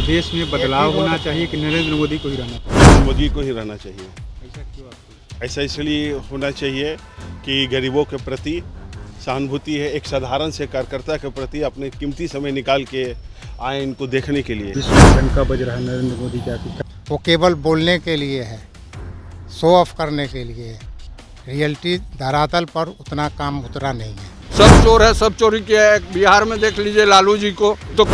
देश में बदलाव होना चाहिए कि नरेंद्र मोदी को ही रहना चाहिए? मोदी को ही रहना चाहिए। ऐसा क्यों आपको? ऐसा इसलिए होना चाहिए कि गरीबों के प्रति सहानुभूति है, एक साधारण से कार्यकर्ता के प्रति अपने कीमती समय निकाल के आए इनको देखने के लिए। विश्व में डंका बज रहा है नरेंद्र मोदी क्या? वो केवल बोलने के लिए है, शो ऑफ करने के लिए है। रियलिटी धरातल पर उतना काम उतरा नहीं है। सब चोर है, सब चोरी किया है। बिहार में देख लीजिए लालू जी को तो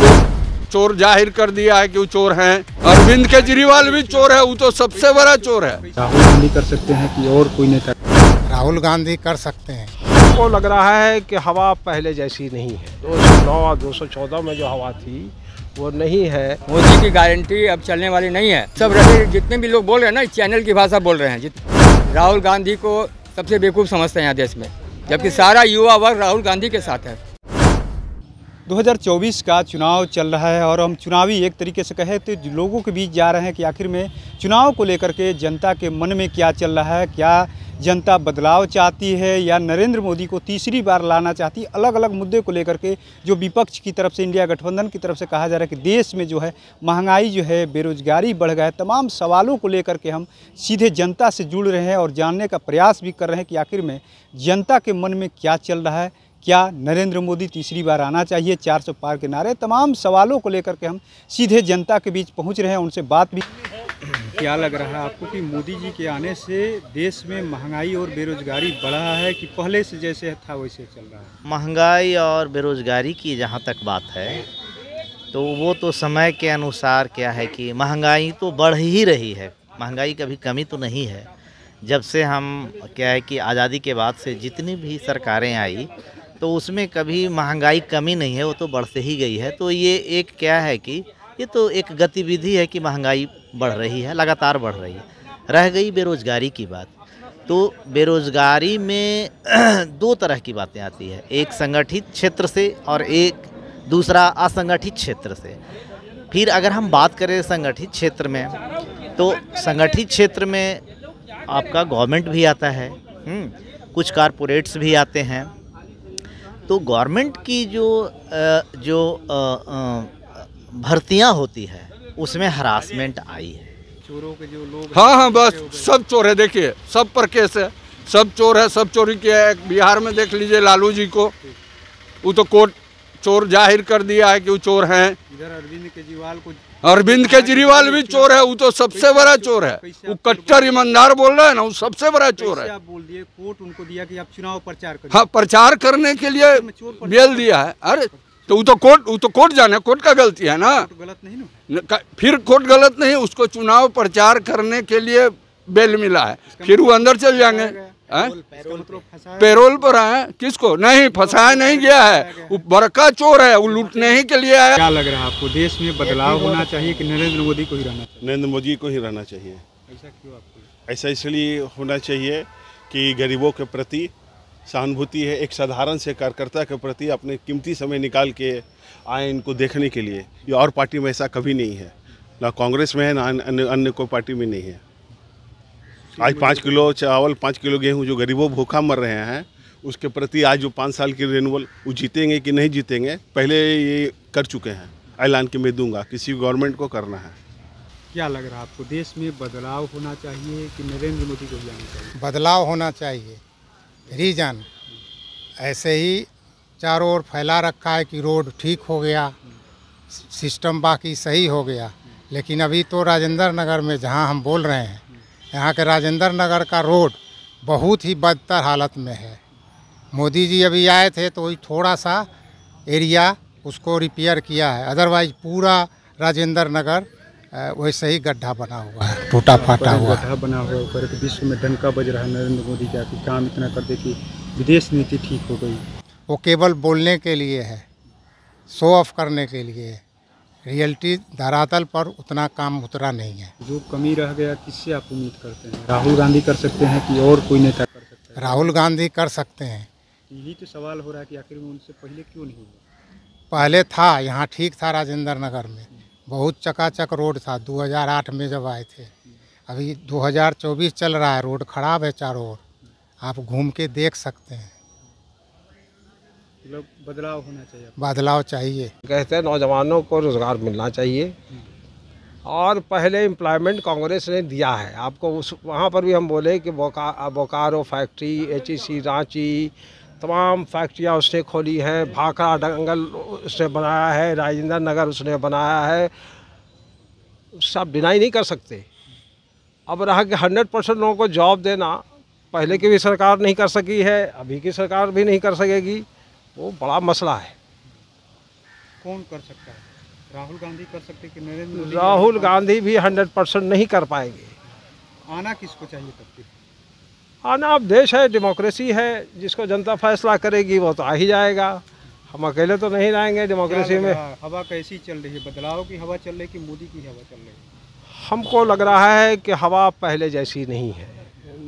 चोर जाहिर कर दिया है कि वो चोर हैं। अरविंद केजरीवाल भी चोर है, वो तो सबसे बड़ा चोर है। राहुल गांधी कर सकते हैं कि और कोई नेता? राहुल गांधी कर सकते हैं। को लग रहा है कि हवा पहले जैसी नहीं है। 209 और 214 में जो हवा थी वो नहीं है। मोदी की गारंटी अब चलने वाली नहीं है। सब जितने भी लोग बोल रहे हैं ना, इस चैनल की भाषा बोल रहे हैं। राहुल गांधी को सबसे बेवकूफ़ समझते हैं यहाँ देश में, जबकि सारा युवा वर्ग राहुल गांधी के साथ है। 2024 का चुनाव चल रहा है और हम चुनावी एक तरीके से कहें तो लोगों के बीच जा रहे हैं कि आखिर में चुनाव को लेकर के जनता के मन में क्या चल रहा है। क्या जनता बदलाव चाहती है या नरेंद्र मोदी को तीसरी बार लाना चाहती है? अलग अलग मुद्दे को लेकर के जो विपक्ष की तरफ से, इंडिया गठबंधन की तरफ से कहा जा रहा है कि देश में जो है महंगाई जो है, बेरोजगारी बढ़ गया है, तमाम सवालों को लेकर के हम सीधे जनता से जुड़ रहे हैं और जानने का प्रयास भी कर रहे हैं कि आखिर में जनता के मन में क्या चल रहा है। क्या नरेंद्र मोदी तीसरी बार आना चाहिए? 400 पार के नारे, तमाम सवालों को लेकर के हम सीधे जनता के बीच पहुंच रहे हैं, उनसे बात भी। क्या लग रहा है आपको कि मोदी जी के आने से देश में महंगाई और बेरोजगारी बढ़ा है कि पहले से जैसे था वैसे चल रहा है? महंगाई और बेरोजगारी की जहाँ तक बात है तो वो तो समय के अनुसार क्या है कि महंगाई तो बढ़ ही रही है। महंगाई कभी कमी तो नहीं है। जब से हम क्या है कि आज़ादी के बाद से जितनी भी सरकारें आई तो उसमें कभी महंगाई कमी नहीं है, वो तो बढ़ से ही गई है। तो ये एक क्या है कि ये तो एक गतिविधि है कि महंगाई बढ़ रही है, लगातार बढ़ रही है। रह गई बेरोजगारी की बात, तो बेरोजगारी में दो तरह की बातें आती है, एक संगठित क्षेत्र से और एक दूसरा असंगठित क्षेत्र से। फिर अगर हम बात करें संगठित क्षेत्र में, तो संगठित क्षेत्र में आपका गवर्नमेंट भी आता है, कुछ कारपोरेट्स भी आते हैं। तो गवर्नमेंट की जो भर्तियां होती है उसमें हरासमेंट आई है। चोरों के जो लोग, हाँ, बस सब चोर है। देखिए सब पर केस है, सब चोर है, सब चोरी किया है। बिहार में देख लीजिए लालू जी को, वो तो कोर्ट चोर जाहिर कर दिया है कि वो चोर हैं। इधर अरविंद केजरीवाल भी चोर है, वो तो सबसे बड़ा चोर है। वो कट्टर ईमानदार बोल रहा है ना, वो सबसे बड़ा चोर है। आप बोल दिए कोर्ट उनको दिया कि आप चुनाव प्रचार करिए। हाँ, प्रचार करने के लिए बेल दिया है। अरे तो वो तो कोर्ट जाने, कोर्ट का गलती है ना, गलत नहीं ना। फिर कोर्ट गलत नहीं, उसको चुनाव प्रचार करने के लिए बेल मिला है, फिर वो अंदर चल जाएंगे। पैरोल पर आए, किसको नहीं फंसाया नहीं गया है, वो बड़का चोर है, वो लूटने ही के लिए आया। क्या लग रहा है आपको, देश में बदलाव होना चाहिए कि नरेंद्र मोदी को ही रहना चाहिए? नरेंद्र मोदी को ही रहना चाहिए। ऐसा क्यों आपको? ऐसा इसलिए होना चाहिए कि गरीबों के प्रति सहानुभूति है, एक साधारण से कार्यकर्ता के प्रति अपने कीमती समय निकाल के आए इनको देखने के लिए। ये और पार्टी में ऐसा कभी नहीं है, ना कांग्रेस में है, ना अन्य कोई पार्टी में नहीं है। आज 5 किलो चावल, 5 किलो गेहूं जो गरीबों भूखा मर रहे हैं, उसके प्रति आज जो 5 साल की रिन्यूअल, वो जीतेंगे कि नहीं जीतेंगे पहले ये कर चुके हैं ऐलान कि मैं दूंगा, किसी गवर्नमेंट को करना है। क्या लग रहा है आपको, देश में बदलाव होना चाहिए कि नरेंद्र मोदी को जाना चाहिए? बदलाव होना चाहिए। रीजन ऐसे ही चारों ओर फैला रखा है कि रोड ठीक हो गया, सिस्टम बाकी सही हो गया, लेकिन अभी तो राजेंद्र नगर में जहां हम बोल रहे हैं, यहाँ के राजेंद्र नगर का रोड बहुत ही बदतर हालत में है। मोदी जी अभी आए थे तो वही थोड़ा सा एरिया उसको रिपेयर किया है, अदरवाइज पूरा राजेंद्र नगर वैसे ही गड्ढा बना हुआ है, टूटा फाटा हुआ गड्ढा बना हुआ ऊपर। विश्व में डंका बज रहा है नरेंद्र मोदी क्या कि काम इतना कर दे कि विदेश नीति ठीक हो गई। वो केवल बोलने के लिए है, शो ऑफ करने के लिए है। रियलिटी धरातल पर उतना काम उतरा नहीं है। जो कमी रह गया किससे आप उम्मीद करते हैं? राहुल गांधी कर सकते हैं कि और कोई नेता कर सकता है? राहुल गांधी कर सकते हैं। यही तो सवाल हो रहा है कि आखिर में उनसे पहले क्यों नहीं हुआ? पहले था, यहाँ ठीक था, राजेंद्र नगर में बहुत चकाचक रोड था 2008 में जब आए थे। अभी 2024 चल रहा है, रोड खराब है चारों ओर, आप घूम के देख सकते हैं। मतलब बदलाव होना चाहिए। बदलाव चाहिए। कहते हैं नौजवानों को रोजगार मिलना चाहिए, और पहले एम्प्लॉयमेंट कांग्रेस ने दिया है आपको। उस वहाँ पर भी हम बोले कि बोकारो फैक्ट्री, HEC रांची, तमाम फैक्ट्रियाँ उसने खोली हैं, भाखड़ा दंगल उसने बनाया है, राजेंद्र नगर उसने बनाया है, सब डिनाई नहीं कर सकते। अब रहा कि 100% लोगों को जॉब देना, पहले की भी सरकार नहीं कर सकी है, अभी की सरकार भी नहीं कर सकेगी, वो बड़ा मसला है। कौन कर सकता है? राहुल गांधी कर सकते कि नरेंद्र मोदी? राहुल गांधी भी 100% नहीं कर पाएंगे। आना किसको चाहिए तब फिर? आना, अब देश है, डेमोक्रेसी है, जिसको जनता फैसला करेगी वो तो आ ही जाएगा। हम अकेले तो नहीं रहेंगे डेमोक्रेसी में। हवा कैसी चल रही है? बदलाव की हवा चल रही है कि मोदी की हवा चल रही है? हमको लग रहा है कि हवा पहले जैसी नहीं है।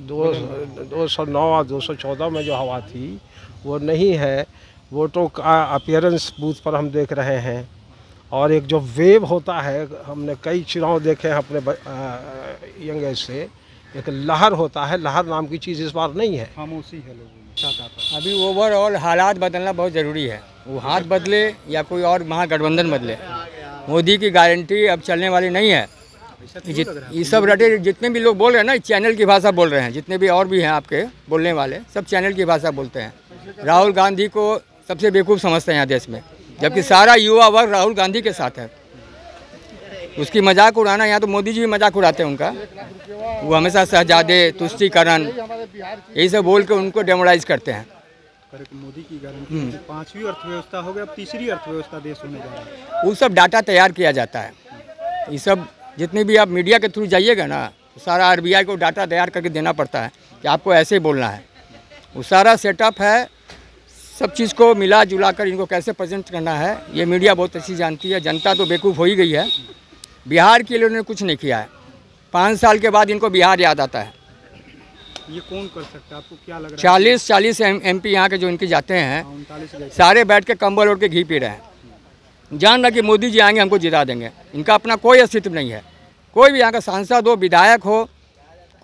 209 और 214 में जो हवा थी वो नहीं है। वोटों का अपीयरेंस बूथ पर हम देख रहे हैं, और एक जो वेव होता है, हमने कई चुनाव देखे हैं अपने यंग एज से, एक लहर होता है, लहर नाम की चीज़ इस बार नहीं है, खामोशी है लोगों में। अभी ओवरऑल हालात बदलना बहुत ज़रूरी है। वो हाथ बदले या कोई और महागठबंधन बदले, मोदी की गारंटी अब चलने वाली नहीं है। ये सब रटे जितने भी लोग बोल रहे हैं ना, चैनल की भाषा बोल रहे हैं, जितने भी और भी हैं आपके बोलने वाले, सब चैनल की भाषा बोलते हैं। राहुल गांधी को सबसे बेवकूफ़ समझते हैं यहाँ देश में, जबकि सारा युवा वर्ग राहुल गांधी के साथ है। उसकी मजाक उड़ाना, यहाँ तो मोदी जी भी मजाक उड़ाते हैं उनका। वो हमेशा शहजादे, तुष्टीकरण, यही सब बोल के उनको डेमोराइज करते हैं। मोदी की गारंटी 5वीं अर्थव्यवस्था हो गया, अब तीसरी अर्थव्यवस्था देश होने जा रहा है। वो सब डाटा तैयार किया जाता है। ये सब जितने भी आप मीडिया के थ्रू जाइएगा ना, तो सारा RBI को डाटा तैयार करके देना पड़ता है कि आपको ऐसे बोलना है। वो सारा सेटअप है, सब चीज़ को मिला जुला कर इनको कैसे प्रेजेंट करना है, ये मीडिया बहुत अच्छी जानती है। जनता तो बेवकूफ़ हो ही गई है। बिहार के लिए उन्होंने कुछ नहीं किया है। 5 साल के बाद इनको बिहार याद आता है। ये कौन कर सकता है? आपको क्या लग रहा है? 40 MP यहाँ के जो इनके जाते हैं, सारे बैठ के कंबल ओढ़ के घी पी रहे हैं, जान रहा कि मोदी जी आएंगे हमको जिता देंगे। इनका अपना कोई अस्तित्व नहीं है। कोई भी यहाँ का सांसद हो, विधायक हो,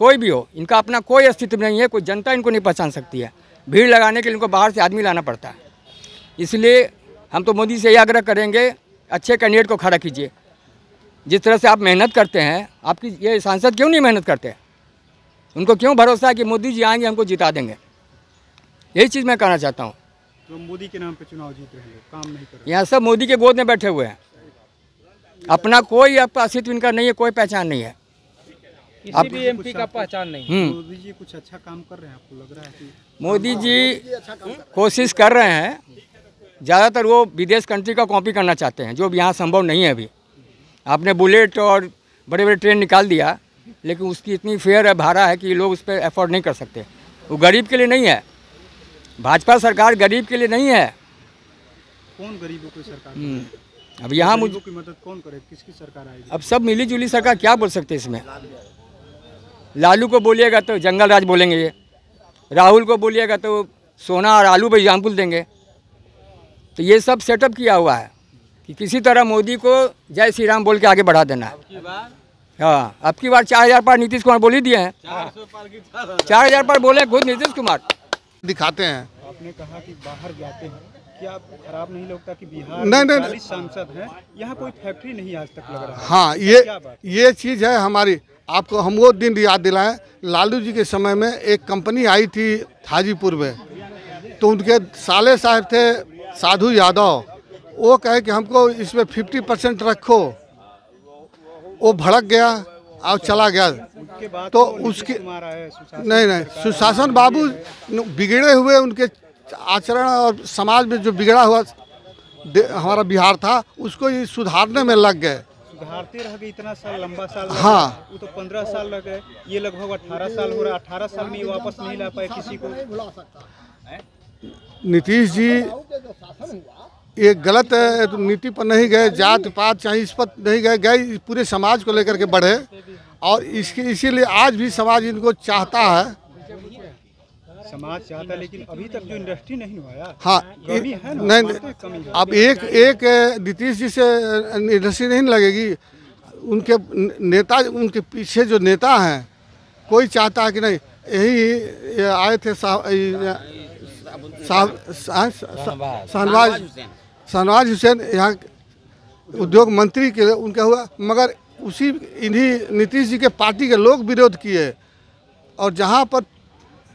कोई भी हो, इनका अपना कोई अस्तित्व नहीं है। कोई जनता इनको नहीं पहचान सकती है। भीड़ लगाने के लिए इनको बाहर से आदमी लाना पड़ता है। इसलिए हम तो मोदी से ये आग्रह करेंगे, अच्छे कैंडिडेट को खड़ा कीजिए। जिस तरह से आप मेहनत करते हैं, आपकी ये सांसद क्यों नहीं मेहनत करते? उनको क्यों भरोसा है कि मोदी जी आएंगे हमको जिता देंगे? यही चीज़ मैं कहना चाहता हूँ। तो मोदी के नाम पे चुनाव जीत रहे हैं, काम नहीं कर रहे। यहाँ सब मोदी के गोद में बैठे हुए हैं। अपना कोई आपका अस्तित्व इनका नहीं है, कोई पहचान नहीं है। किसी भी MP का पहचान नहीं। मोदी जी कुछ अच्छा काम कर रहे हैं, आपको लग रहा है कि? मोदी जी कोशिश कर रहे हैं। ज़्यादातर वो विदेश कंट्री का कॉपी करना चाहते हैं, जो यहाँ संभव नहीं है। अभी आपने बुलेट और बड़े बड़े ट्रेन निकाल दिया, लेकिन उसकी इतनी फेयर है, भाड़ा है कि लोग उस पर अफोर्ड नहीं कर सकते। वो गरीब के लिए नहीं है। भाजपा सरकार गरीब के लिए नहीं है। कौन गरीबों की सरकार? अब यहाँ गरीबों की मदद कौन करे? किसकी सरकार आएगी? अब सब मिली जुली सरकार, क्या बोल सकते हैं इसमें? लालू को बोलिएगा तो जंगल राज बोलेंगे ये, राहुल को बोलिएगा तो सोना और आलू पर एग्जाम्पल देंगे। तो ये सब सेटअप किया हुआ है कि किसी तरह मोदी को जय श्री राम बोल के आगे बढ़ा देना है। हाँ, अब की बार 4000 पार नीतीश कुमार बोल ही दिए हैं। 4000 पार बोले खुद नीतीश कुमार दिखाते हैं। आपने कहा कि बाहर जाते हैं, क्या आपको खराब नहीं लगता कि बिहार नहीं, में 40 सांसद हैं, यहाँ कोई फैक्ट्री नहीं आज तक लग रहा है? हाँ, ये चीज़ है हमारी। आपको हम वो दिन याद दिलाएं, लालू जी के समय में एक कंपनी आई थी हाजीपुर में, तो उनके साले साहब थे साधु यादव, वो कहे कि हमको इसमें 50% रखो। वो भड़क गया और चला गया। उसके बाद तो नीतीश उसके कुमार आए, नहीं, सुशासन बाबू बिगड़े हुए, उनके आचरण और समाज में जो बिगड़ा हुआ हमारा बिहार था, उसको ये सुधारने में लग गए। सुधारते रह गए इतना साल, लंबा साल। हाँ, वो तो 15 साल लग गए, ये लगभग 18 साल हो रहा है। 18 साल में ये वापस नहीं ला पाए किसी को। नीतीश जी ये गलत नीति पर नहीं गए, जात पात चाहे इस पर नहीं गए, पूरे समाज को लेकर के बढ़े। और इसीलिए आज भी समाज इनको चाहता है। समाज चाहता है, लेकिन अभी तक जो इंडस्ट्री नहीं हुआ। हाँ, नहीं, अब एक नीतीश जी से इंडस्ट्री नहीं लगेगी। उनके नेता, उनके पीछे जो नेता हैं, कोई चाहता है कि नहीं। यही आए थे शहनवाज हुसैन, यहाँ उद्योग मंत्री के उनका हुआ, मगर उसी इन्हीं नीतीश जी के पार्टी के लोग विरोध किए, और जहाँ पर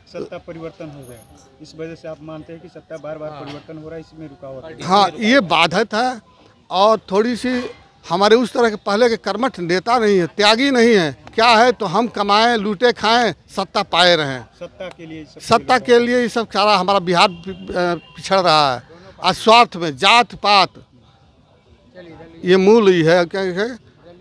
सत्ता परिवर्तन हो गया, इस वजह से आप मानते हैं कि सत्ता बार बार परिवर्तन हो रहा है, इसमें रुकावट है? हाँ, ये बाधित है। और थोड़ी सी हमारे उस तरह के पहले के कर्मठ नेता नहीं है, त्यागी नहीं है। क्या है तो हम कमाएं, लूटे खाएं, सत्ता पाए रहें। सत्ता के लिए ये सब सारा हमारा बिहार पिछड़ रहा है। आज स्वार्थ में जात पात ये मूल ही है क्या।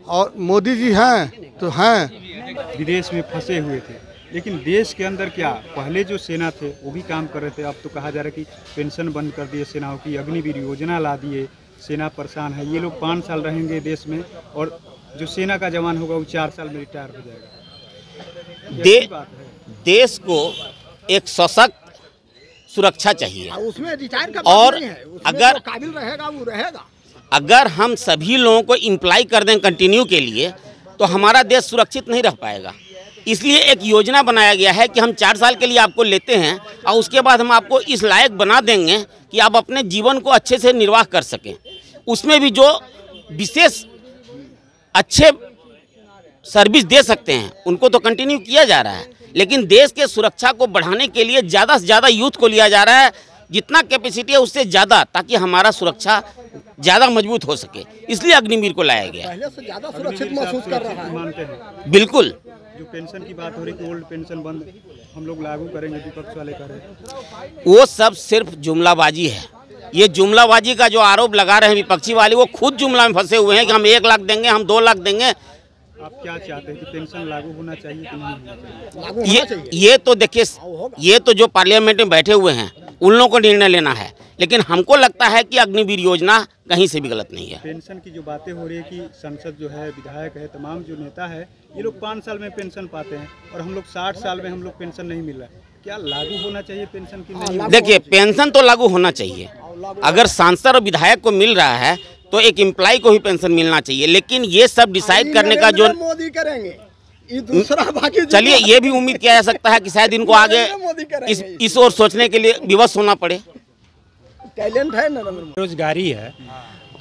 और मोदी जी हैं तो हैं। विदेश में फंसे हुए थे, लेकिन देश के अंदर क्या पहले जो सेना थे वो भी काम कर रहे थे। अब तो कहा जा रहा है कि पेंशन बंद कर दिए सेनाओं की, अग्निवीर योजना ला दिए, सेना परेशान है। ये लोग 5 साल रहेंगे देश में, और जो सेना का जवान होगा वो 4 साल में रिटायर हो जाएगा। बात है। देश को एक सशक्त सुरक्षा चाहिए, उसमें रिटायर का और नहीं है, अगर काबिल रहेगा वो रहेगा। अगर हम सभी लोगों को इम्प्लाई कर दें कंटिन्यू के लिए, तो हमारा देश सुरक्षित नहीं रह पाएगा। इसलिए एक योजना बनाया गया है कि हम 4 साल के लिए आपको लेते हैं, और उसके बाद हम आपको इस लायक बना देंगे कि आप अपने जीवन को अच्छे से निर्वाह कर सकें। उसमें भी जो विशेष अच्छे सर्विस दे सकते हैं उनको तो कंटिन्यू किया जा रहा है, लेकिन देश के सुरक्षा को बढ़ाने के लिए ज़्यादा से ज़्यादा यूथ को लिया जा रहा है, जितना कैपेसिटी है उससे ज़्यादा, ताकि हमारा सुरक्षा ज़्यादा मजबूत हो सके। इसलिए अग्निवीर को लाया गया। पहले से ज़्यादा सुरक्षित महसूस कर रहा है। मानते हैं बिल्कुल। जो पेंशन की बात हो रही है, ओल्ड पेंशन बंद हम लोग लागू करेंगे, विपक्ष वाले कर रहे हैं, वो सब सिर्फ जुमलाबाजी है। ये जुमलाबाजी का जो आरोप लगा रहे हैं विपक्षी वाले, वो खुद जुमला में फंसे हुए हैं कि हम 1 लाख देंगे, हम 2 लाख देंगे। आप क्या चाहते हैं कि पेंशन लागू होना चाहिए कि नहीं होना चाहिए? ये तो देखिए, ये तो जो पार्लियामेंट में बैठे हुए हैं उन लोगों को निर्णय लेना है, लेकिन हमको लगता है कि अग्निवीर योजना कहीं से भी गलत नहीं है। पेंशन की जो बातें हो रही है कि संसद जो है, विधायक है, तमाम जो नेता है, ये लोग 5 साल में पेंशन पाते हैं, और हम लोग 60 साल में हम लोग पेंशन नहीं मिल रहा है। क्या लागू होना चाहिए पेंशन की नहीं? देखिए, पेंशन तो लागू होना चाहिए। अगर सांसद और विधायक को मिल रहा है तो एक एम्प्लॉय को भी पेंशन मिलना चाहिए, लेकिन ये सब डिसाइड करने का जो मोदी करेंगे, ये दूसरा बाकी। चलिए, ये भी उम्मीद किया जा सकता है कि शायद इनको आगे इस ओर सोचने के लिए विवश होना पड़े। टैलेंट है नरेंद्र मोदी। बेरोजगारी है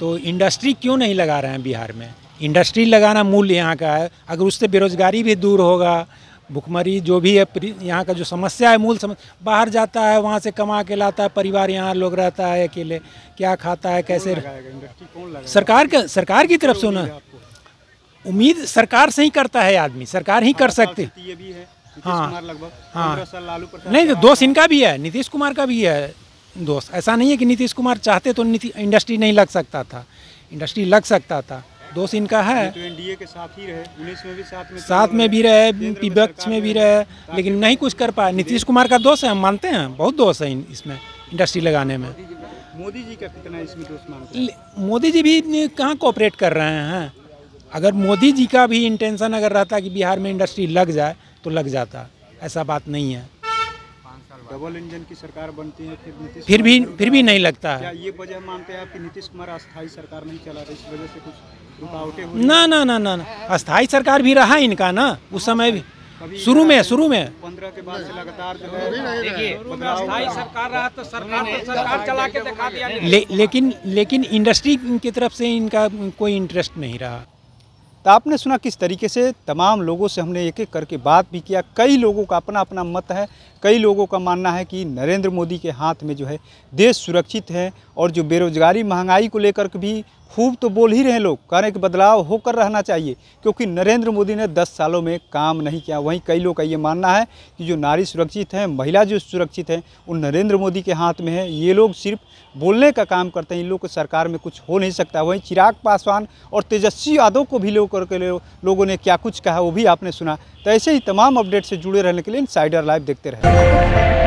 तो इंडस्ट्री क्यों नहीं लगा रहे हैं बिहार में? इंडस्ट्री लगाना मूल यहाँ का है। अगर उससे बेरोजगारी भी दूर होगा, भुखमरी जो भी है यहाँ का जो समस्या है, मूल समस्या, बाहर जाता है वहाँ से कमा के लाता है, परिवार यहाँ लोग रहता है अकेले, क्या खाता है, कैसे? सरकार की तरफ से ना उम्मीद सरकार से ही करता है आदमी, सरकार ही कर सकते। हाँ हाँ, नहीं तो दोष इनका भी है, नीतीश कुमार का भी है दोस्त। ऐसा नहीं है कि नीतीश कुमार चाहते तो इंडस्ट्री नहीं लग सकता था, इंडस्ट्री लग सकता था। दोस्त इनका है। तो एनडीए के साथ ही रहे, 19 में भी साथ में भी रहे, विपक्ष में भी रहे, लेकिन नहीं कुछ कर पाए। नीतीश कुमार का दोष है, हम मानते हैं, बहुत दोष है इसमें, इंडस्ट्री लगाने में। मोदी जी का कितना इसमें दोष मानते हैं? मोदी जी भी कहाँ कोऑपरेट कर रहे हैं। अगर मोदी जी का भी इंटेंशन अगर रहता कि बिहार में इंडस्ट्री लग जाए तो लग जाता, ऐसा बात नहीं है। डबल इंजन की सरकार बनती है, फिर भी नहीं लगता है। क्या ये वजह मानते हैं आप कि नीतीश कुमार अस्थायी सरकार नहीं चला रहे, इस वजह से कुछ रुकावटें हुई? ना, अस्थायी सरकार भी रहा इनका ना उस समय भी, शुरू में 15 के बाद से लगातार जो है अस्थायी सरकार रहा तो सरकार चला के दिखा दिया। लेकिन इंडस्ट्री की तरफ से इनका कोई इंटरेस्ट नहीं रहा। तो आपने सुना किस तरीके से तमाम लोगों से हमने एक एक करके बात भी किया। कई लोगों का अपना अपना मत है, कई लोगों का मानना है कि नरेंद्र मोदी के हाथ में जो है देश सुरक्षित है, और जो बेरोजगारी महंगाई को लेकर के भी खूब तो बोल ही रहे हैं लोग, कह रहे हैं कि बदलाव होकर रहना चाहिए, क्योंकि नरेंद्र मोदी ने 10 सालों में काम नहीं किया। वहीं कई लोग का ये मानना है कि जो नारी सुरक्षित है, महिला जो सुरक्षित है, वो नरेंद्र मोदी के हाथ में है। ये लोग सिर्फ बोलने का काम करते हैं, इन लोगों की सरकार में कुछ हो नहीं सकता। वहीं चिराग पासवान और तेजस्वी यादव को भी लोगों ने क्या कुछ कहा वो भी आपने सुना। तो ऐसे ही तमाम अपडेट से जुड़े रहने के लिए इनसाइडर लाइव देखते रहें।